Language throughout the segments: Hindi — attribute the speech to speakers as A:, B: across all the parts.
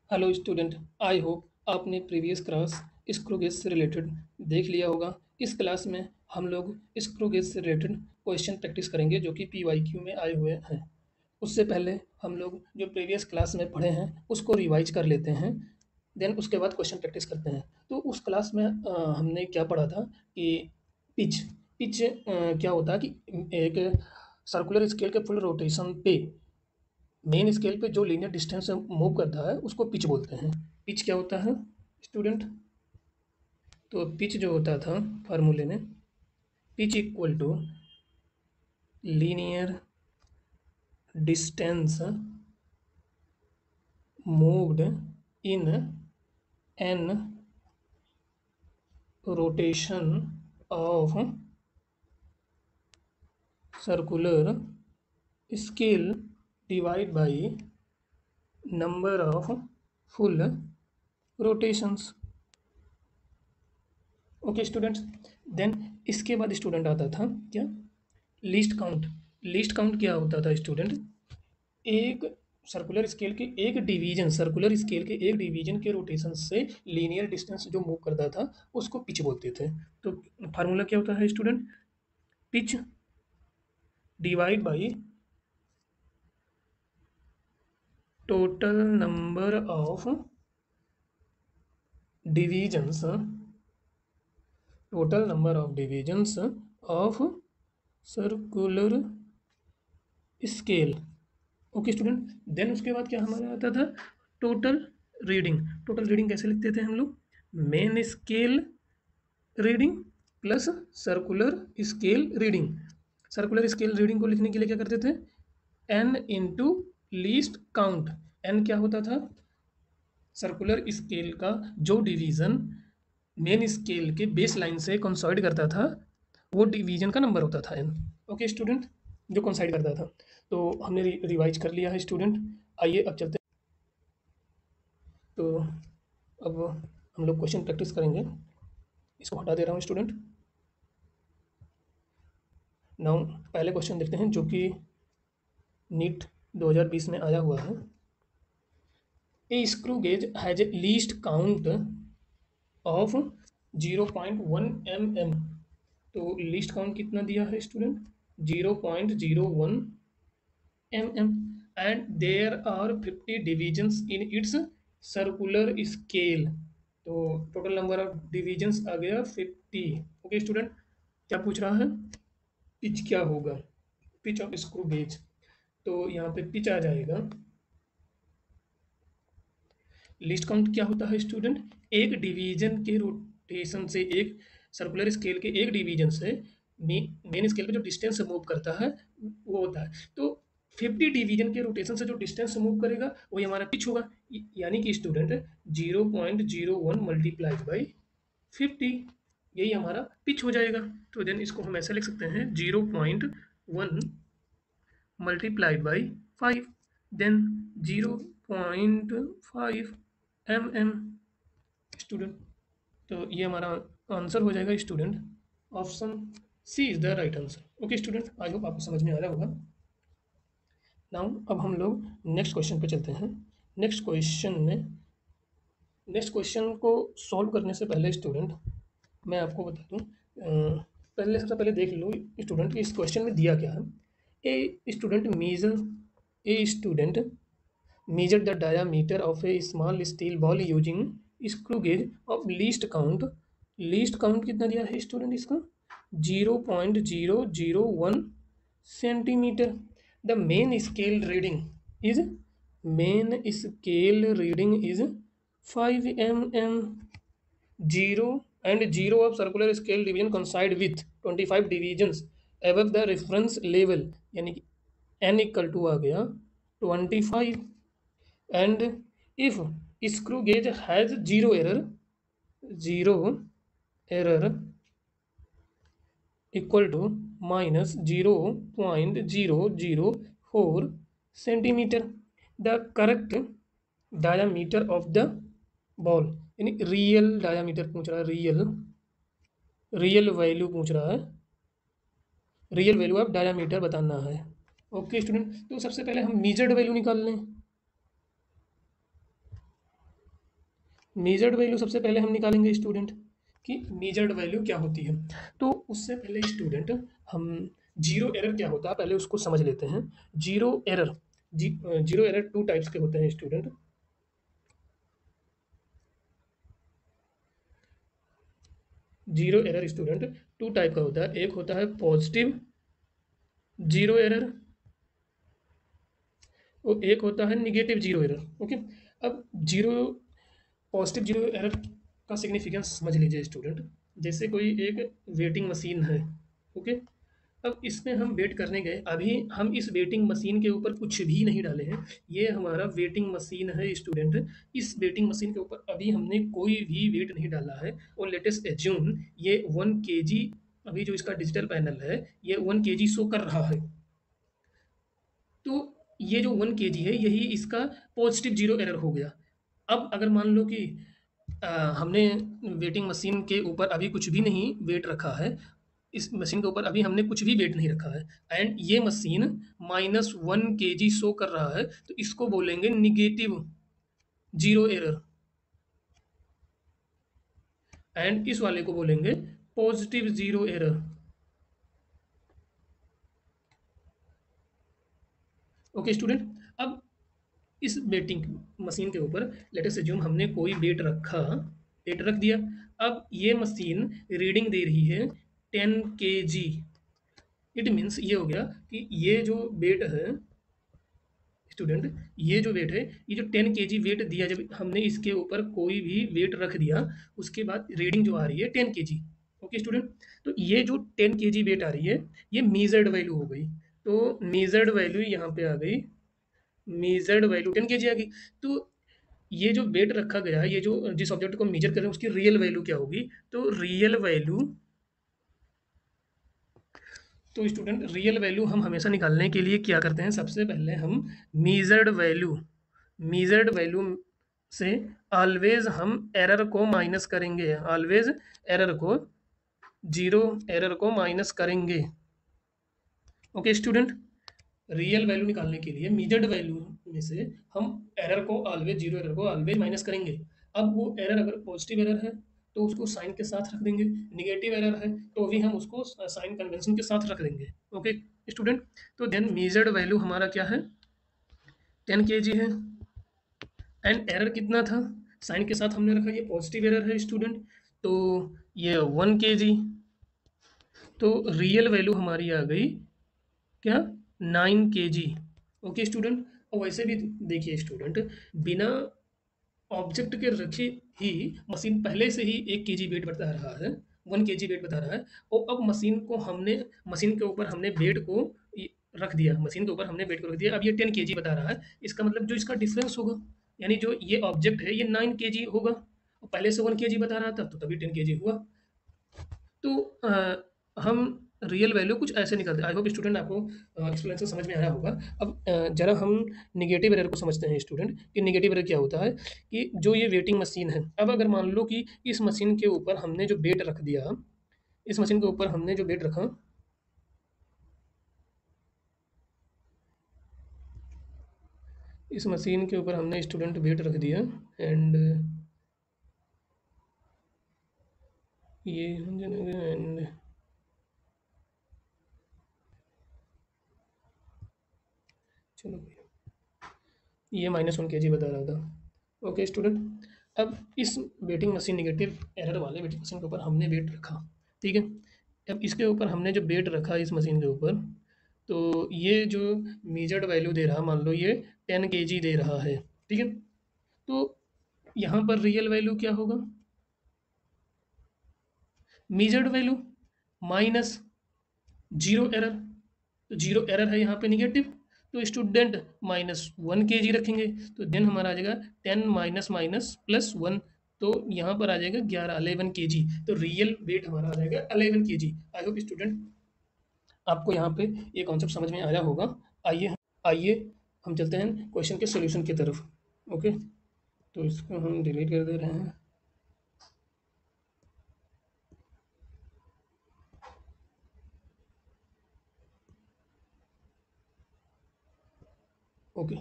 A: हेलो स्टूडेंट, आई होप आपने प्रीवियस क्लास स्क्रू गेज से रिलेटेड देख लिया होगा। इस क्लास में हम लोग स्क्रू गेज से रिलेटेड क्वेश्चन प्रैक्टिस करेंगे जो कि पीवाईक्यू में आए हुए हैं। उससे पहले हम लोग जो प्रीवियस क्लास में पढ़े हैं उसको रिवाइज कर लेते हैं, देन उसके बाद क्वेश्चन प्रैक्टिस करते हैं। तो उस क्लास में हमने क्या पढ़ा था कि पिच पिच क्या होता है कि एक सर्कुलर स्केल के फुल रोटेशन पे मेन स्केल पे जो लीनियर डिस्टेंस मूव करता है उसको पिच बोलते हैं। पिच क्या होता है स्टूडेंट? तो पिच जो होता था फार्मूले में, pitch equal to linear distance moved in an rotation of circular scale divide by number of full rotations. Okay students, then इसके बाद स्टूडेंट आता था क्या? Least count. लीस्ट काउंट क्या होता था स्टूडेंट? एक सर्कुलर स्केल के एक डिवीजन के रोटेशन से लीनियर डिस्टेंस जो मूव करता था उसको पिच बोलते थे। तो फार्मूला क्या होता है student? Pitch divide by total number of divisions, total number of divisions of circular scale. Okay student, then उसके बाद क्या हमारा आता था? Total reading. टोटल रीडिंग कैसे लिखते थे हम लोग? Main scale reading plus circular scale reading. Circular scale reading को लिखने के लिए क्या करते थे? N into least count. N क्या होता था? सर्कुलर स्केल का जो डिवीजन मेन स्केल के बेस लाइन से कॉन्सॉइड करता था वो डिवीजन का नंबर होता था एन। ओके स्टूडेंट, जो कॉन्साइड करता था। तो हमने रिवाइज कर लिया है स्टूडेंट। आइए अब चलते हैं। तो अब हम लोग क्वेश्चन प्रैक्टिस करेंगे। इसको हटा दे रहा हूँ स्टूडेंट। नाउ पहले क्वेश्चन देखते हैं जो कि नीट 2020 में आया हुआ है। ए screw gauge has a least count of 0.1 mm। तो लीस्ट काउंट कितना दिया है student? 0.01 mm and there are 50 divisions in its circular scale। तो टोटल नंबर ऑफ डिविजन्स आ गया 50। ओके स्टूडेंट, क्या पूछ रहा है? पिच क्या होगा? Pitch of screw gauge. तो यहाँ पे पिच आ जाएगा। लिस्ट काउंट क्या होता है स्टूडेंट? एक डिवीजन के रोटेशन से, एक सर्कुलर स्केल के एक डिवीजन से मेन स्केल पे जो डिस्टेंस मूव करता है वो होता है। तो 50 डिवीजन के रोटेशन से जो डिस्टेंस मूव करेगा वही हमारा पिच होगा। यानी कि स्टूडेंट 0.01 मल्टीप्लाइड बाई 50, यही हमारा पिच हो जाएगा। तो देन इसको हम ऐसे लिख सकते हैं 0.1 multiplied by 5, then 0.5 mm student. तो ये हमारा आंसर हो जाएगा student. Option C is the right answer. Okay student, I hope आपको समझ में आ रहा होगा। नाउ अब हम लोग नेक्स्ट क्वेश्चन पे चलते हैं। नेक्स्ट क्वेश्चन को सॉल्व करने से पहले स्टूडेंट मैं आपको बता दूं, पहले सबसे पहले देख लो स्टूडेंट इस क्वेश्चन में दिया क्या है। A student measure the diameter of a small steel ball using screw gauge of least count। Least count कितना दिया है स्टूडेंट इसका? 0.001 centimetre. The main scale reading is 5 mm। Zero and zero of circular scale division कंसाइड with 25 divisions above the reference level, यानी कि एन इक्वल टू आ गया 25। and if screw gauge has zero error equal to minus 0.004 centimeter, the correct diameter of the ball, यानी रियल डायमीटर पूछ रहा है, रियल वैल्यू पूछ रहा है, रियल वैल्यू ऑफ डायमीटर बताना है। ओके स्टूडेंट, तो सबसे पहले हम मीजर्ड वैल्यू निकाल लें। मेजर्ड वैल्यू सबसे पहले हम निकालेंगे स्टूडेंट कि मेजर्ड वैल्यू क्या होती है। तो उससे पहले स्टूडेंट हम जीरो एरर क्या होता है पहले उसको समझ लेते हैं। Zero error zero error two types के होते हैं student. Zero error student two type का होता है, एक होता है पॉजिटिव जीरो एरर और एक होता है निगेटिव जीरो एरर। ओके, अब जीरो पॉजिटिव जीरो एरर का सिग्निफिकेंस समझ लीजिए स्टूडेंट। जैसे कोई एक वेटिंग मशीन है, ओके, अब इसमें हम वेट करने गए, अभी हम इस वेटिंग मशीन के ऊपर कुछ भी नहीं डाले हैं। ये हमारा वेटिंग मशीन है स्टूडेंट। इस वेटिंग मशीन के ऊपर अभी हमने कोई भी वेट नहीं डाला है और लेटेस्ट एज्यूम ये 1 kg, अभी जो इसका डिजिटल पैनल है ये 1 kg शो कर रहा है। तो ये जो 1 kg है यही इसका पॉजिटिव जीरो एरर हो गया। अब अगर मान लो कि हमने वेटिंग मशीन के ऊपर अभी कुछ भी नहीं वेट रखा है, इस मशीन के ऊपर अभी हमने कुछ भी वेट नहीं रखा है एंड ये मशीन -1 kg शो कर रहा है, तो इसको बोलेंगे निगेटिव जीरो एरर एंड इस वाले को बोलेंगे positive zero error. Okay student, अब इस वेटिंग मशीन के ऊपर लेट अस अज्यूम हमने कोई वेट रख दिया। अब ये मशीन रीडिंग दे रही है 10 kg। इट मीन्स ये हो गया कि ये जो वेट है स्टूडेंट, ये जो वेट है, ये जो 10 kg वेट दिया, जब हमने इसके ऊपर कोई भी वेट रख दिया उसके बाद रीडिंग जो आ रही है 10 kg। ओके स्टूडेंट, तो ये जो 10 kg वेट आ रही है ये मेजर्ड वैल्यू हो गई। तो मेजर्ड वैल्यू यहाँ पे आ गई, मेजर्ड वैल्यू 10 kg आ गई। तो ये जो वेट रखा गया है, ये जो जिस ऑब्जेक्ट को मेजर कर रहे हैं उसकी रियल वैल्यू क्या होगी। तो रियल वैल्यू, तो स्टूडेंट रियल वैल्यू हम हमेशा निकालने के लिए क्या करते हैं, सबसे पहले हम मीजर्ड वैल्यू मीजर्ड वैल्यू से ऑलवेज हम एरर को माइनस करेंगे, ऑलवेज एरर को जीरो एरर को माइनस करेंगे। ओके स्टूडेंट, रियल वैल्यू निकालने के लिए मीजर्ड वैल्यू में से हम एरर को ऑलवेज जीरो एरर को ऑलवेज माइनस करेंगे। अब वो एरर अगर पॉजिटिव एरर है तो उसको साइन के साथ रख देंगे, निगेटिव एरर है तो भी हम उसको साइन कन्वेंशन के साथ रख देंगे। ओके स्टूडेंट, तो देन मीजर्ड वैल्यू हमारा क्या है, 10 kg है एंड एरर कितना था, साइन के साथ हमने रखा, ये पॉजिटिव एरर है स्टूडेंट, तो ये 1 kg। तो रियल वैल्यू हमारी आ गई क्या, 9 kg। ओके स्टूडेंट, और वैसे भी देखिए स्टूडेंट, बिना ऑब्जेक्ट के रखे ही मशीन पहले से ही 1 kg वेट बता रहा है, 1 kg वेट बता रहा है। और अब मशीन के ऊपर हमने वेट को रख दिया, मशीन के ऊपर हमने वेट को रख दिया, अब ये 10 kg बता रहा है। इसका मतलब जो इसका डिफरेंस होगा, यानी जो ये ऑब्जेक्ट है ये 9 kg होगा और पहले से 1 kg बता रहा था तो तभी 10 kg हुआ। तो हम रियल वैल्यू कुछ ऐसे निकलते हैं। आई होप स्टूडेंट आपको एक्सप्लेनेशन समझ में आया होगा। अब जरा हम निगेटिव एरर को समझते हैं स्टूडेंट कि निगेटिव एरर क्या होता है। कि जो ये वेटिंग मशीन है, अब अगर मान लो कि इस मशीन के ऊपर हमने जो वेट रख दिया, इस मशीन के ऊपर हमने जो वेट रखा, इस मशीन के ऊपर हमने स्टूडेंट वेट रख दिया एंड ये एंड चलो ये -1 kg बता रहा था। ओके स्टूडेंट, अब इस वेटिंग मशीन निगेटिव एरर वाले वेटिंग मशीन के ऊपर हमने वेट रखा, ठीक है। अब इसके ऊपर हमने जो वेट रखा इस मशीन के ऊपर, तो ये जो मेजर्ड वैल्यू दे रहा, मान लो ये 10 kg दे रहा है, ठीक है। तो यहाँ पर रियल वैल्यू क्या होगा, measured value minus zero error, तो जीरो एरर है यहाँ पे निगेटिव, तो स्टूडेंट -1 kg रखेंगे, तो देन हमारा आ जाएगा 10 माइनस माइनस प्लस 1, तो यहाँ पर आ जाएगा 11 तो रियल वेट हमारा आ जाएगा 11 kg। आई होप स्टूडेंट आपको यहाँ पे ये कॉन्सेप्ट समझ में आया होगा। आइए आइए हम चलते हैं क्वेश्चन के सॉल्यूशन की तरफ। ओके, तो इसको हम डिलीट कर दे रहे हैं। ओके,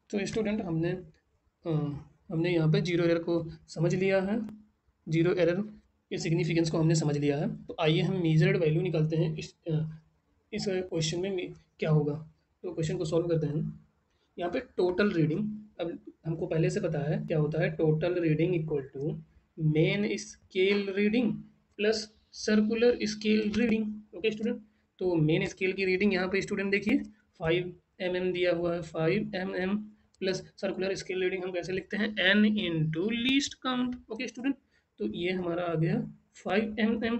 A: तो स्टूडेंट हमने हमने यहाँ पे जीरो एरर को समझ लिया है, जीरो एरर के सिग्निफिकेंस को हमने समझ लिया है। तो आइए हम मेजर्ड वैल्यू निकालते हैं इस क्वेश्चन में क्या होगा। तो क्वेश्चन को सॉल्व करते हैं। यहाँ पे टोटल रीडिंग, अब हमको पहले से पता है क्या होता है। Total reading equal to main scale reading plus circular scale reading. Okay student, तो मेन स्केल की रीडिंग यहाँ पे स्टूडेंट देखिए 5 mm दिया हुआ है, 5 mm plus circular scale reading हम कैसे लिखते हैं, n into least count. Okay student, तो ये हमारा आ गया 5 mm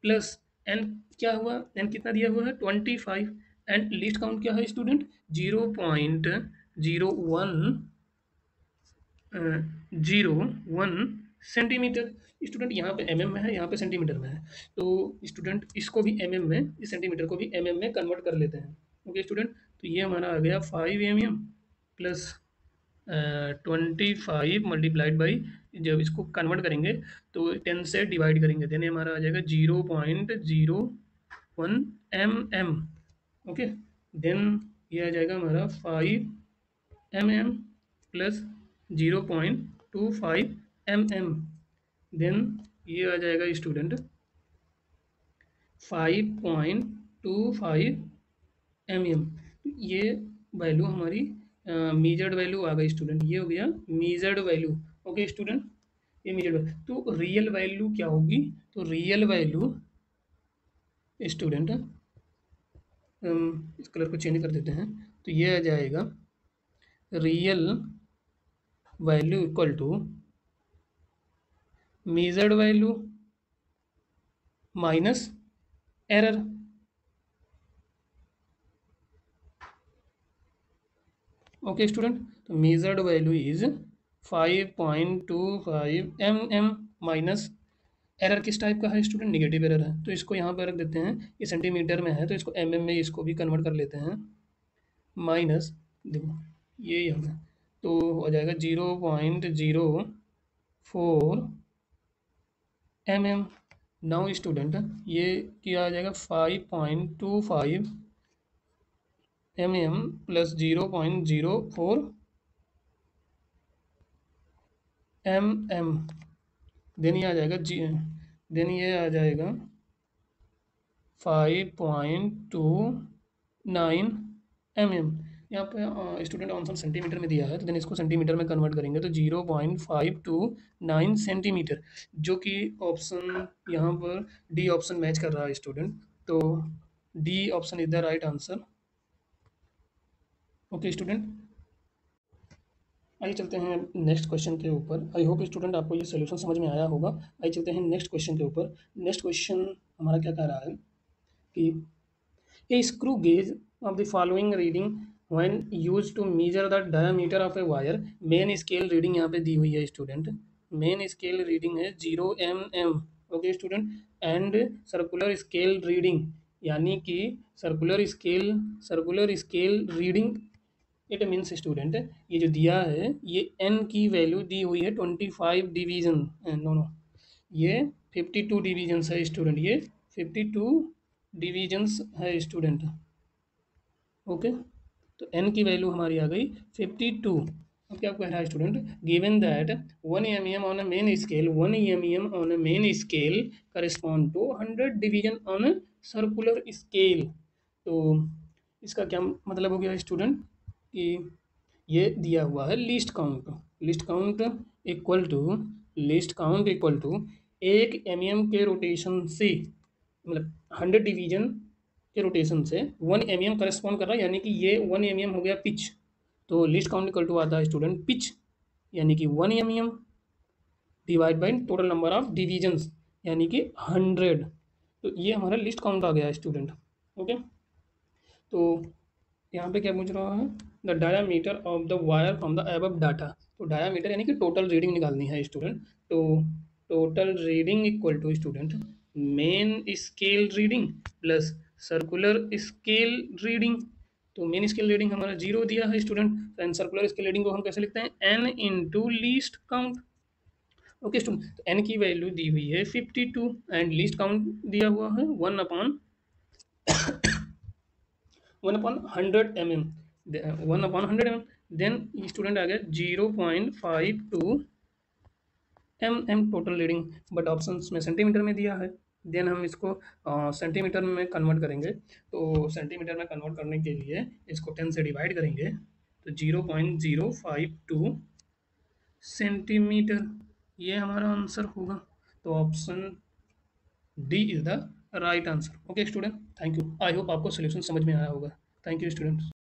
A: प्लस n क्या हुआ, n कितना दिया हुआ है 25, एंड लीस्ट काउंट क्या है स्टूडेंट 0.01 सेंटीमीटर। स्टूडेंट यहाँ पे mm में है, यहाँ पे सेंटीमीटर में है, तो स्टूडेंट इसको भी mm में, इस सेंटीमीटर को भी mm में कन्वर्ट कर लेते हैं। ओके स्टूडेंट, तो ये हमारा आ गया 5 mm प्लस 25 मल्टीप्लाइड बाई, जब इसको कन्वर्ट करेंगे तो 10 से डिवाइड करेंगे, देन हमारा आ जाएगा 0.01 mm। ओके, देन ये आ जाएगा हमारा 5 mm प्लस 0.25 mm, देन ये आ जाएगा स्टूडेंट 5.25 mm। तो ये वैल्यू हमारी मेजर्ड वैल्यू आ गई स्टूडेंट, ये हो गया मेजर्ड वैल्यू। ओके स्टूडेंट, ये मेजर्ड वैल्यू। तो रियल वैल्यू क्या होगी, तो रियल वैल्यू स्टूडेंट इस कलर को चेंज कर देते हैं, तो ये आ जाएगा real value equal to measured value minus error. Okay student, तो measured value is 5.25 mm minus error किस टाइप का है स्टूडेंट, निगेटिव एरर है, तो इसको यहाँ पर रख देते हैं, ये सेंटीमीटर में है तो इसको mm में इसको भी कन्वर्ट कर लेते हैं, माइनस देखो ये यहाँ, तो हो जाएगा 0.04 mm। नाउ स्टूडेंट ये क्या आ जाएगा 5.25 mm प्लस 0.04 mm, देन ये आ जाएगा देन ये आ जाएगा 5.29 mm। यहाँ पे स्टूडेंट आंसर सेंटीमीटर में दिया है, तो देन इसको सेंटीमीटर में कन्वर्ट करेंगे तो 0.529 सेंटीमीटर, जो कि ऑप्शन यहाँ पर डी ऑप्शन मैच कर रहा है स्टूडेंट, तो D option is the right answer. Okay student, आइए चलते हैं नेक्स्ट क्वेश्चन के ऊपर। आई होप स्टूडेंट आपको ये सोल्यूशन समझ में आया होगा। आइए चलते हैं नेक्स्ट क्वेश्चन के ऊपर। नेक्स्ट क्वेश्चन हमारा क्या कह रहा है कि a screw gauge of the following reading when used to measure the diameter of a wire। Main scale reading यहाँ पे दी हुई है स्टूडेंट, मेन स्केल रीडिंग है 0 mm। Okay student, and circular scale reading यानी कि circular scale reading, it means student ये जो दिया है ये n की वैल्यू दी हुई है 25 डिवीजन, नो ये 52 डिवीजन्स है स्टूडेंट, ये 52 डिवीजन्स है स्टूडेंट। ओके, तो n की वैल्यू हमारी आ गई 52। अब क्या कह रहा है student, given that 1 mm on a main scale, 1 mm on a main scale correspond to 100 division on a circular scale. तो इसका क्या मतलब हो गया स्टूडेंट कि ये दिया हुआ है least count, least count equal to, least count equal to 1 mm के रोटेशन से, मतलब 100 डिवीजन के रोटेशन से 1 mm करस्पॉन्ड कर रहा है, यानी कि ये 1 mm हो गया पिच, तो लीस्ट काउंट इक्वल टू आता है स्टूडेंट पिच, यानी कि 1 mm divide by total number of divisions यानी कि 100। तो ये हमारा लिस्ट काउंट आ गया स्टूडेंट। ओके, तो यहाँ पे क्या पूछ रहा है, the diameter of the wire from the above data. तो डायामीटर यानी कि टोटल रीडिंग निकालनी है स्टूडेंट, तो total reading equal to student main scale reading plus circular scale reading. तो मेन स्केल रीडिंग हमारा 0 दिया है student, and circular scale reading को हम कैसे लिखते हैं n into least count. Okay student, तो n की वैल्यू दी हुई है 52 एंड लीस्ट काउंट दिया हुआ है 1/100 mm, 1/100 mm, देन स्टूडेंट आ गया 0.52 M total reading, but option में सेंटीमीटर में दिया है। देन हम इसको सेंटीमीटर में कन्वर्ट करेंगे, तो सेंटीमीटर में कन्वर्ट करने के लिए इसको 10 से डिवाइड करेंगे, तो 0.052 सेंटीमीटर, ये हमारा आंसर होगा। तो option D is the right answer. Okay student, thank you. I hope आपको सोल्यूशन समझ में आया होगा। Thank you students.